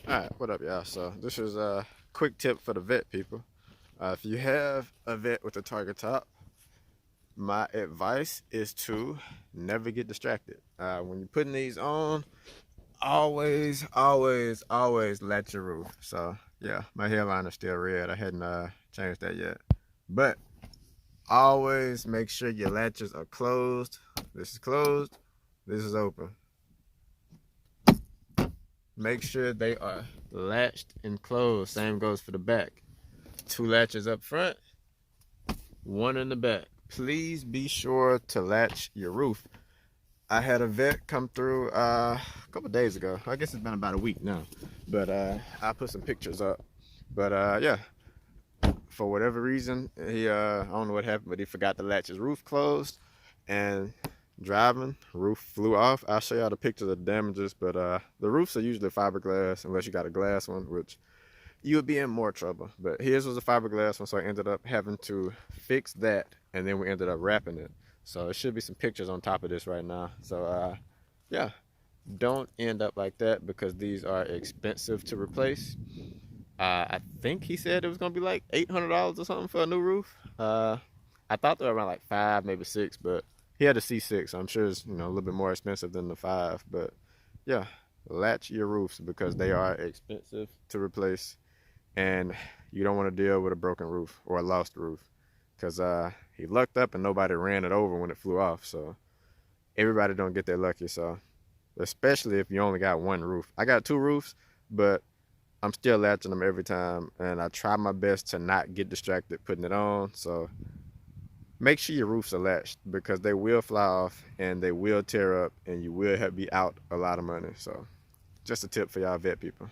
Alright, what up, y'all? So this is a quick tip for the Vette people. If you have a Vette with a Targa top, my advice is to never get distracted. When you're putting these on, always latch your roof. So yeah, my hairline is still red. I hadn't changed that yet. But always make sure your latches are closed. This is closed. This is open. Make sure they are latched and closed. Same goes for the back. Two latches up front, one in the back. Please be sure to latch your roof. I had a Vette come through a couple days ago. I guess it's been about a week now, but I put some pictures up. But yeah, for whatever reason, he I don't know what happened, but he forgot to latch his roof closed, and driving, roof flew off. I'll show y'all the pictures of the damages, but the roofs are usually fiberglass unless you got a glass one, which you would be in more trouble. But his was a fiberglass one, so I ended up having to fix that, and then we ended up wrapping it. So it should be some pictures on top of this right now. So yeah, don't end up like that because these are expensive to replace. I think he said it was gonna be like $800 or something for a new roof. I thought they were around like 5, maybe 6, but he had a C6. So I'm sure it's, a little bit more expensive than the 5. But yeah, latch your roofs because they are expensive to replace, and you don't want to deal with a broken roof or a lost roof because he lucked up and nobody ran it over when it flew off. So everybody don't get that lucky. So especially if you only got one roof. I got 2 roofs, but I'm still latching them every time, and I try my best to not get distracted putting it on. So make sure your roofs are latched because they will fly off and they will tear up and you will be out a lot of money. So just a tip for y'all Vette people.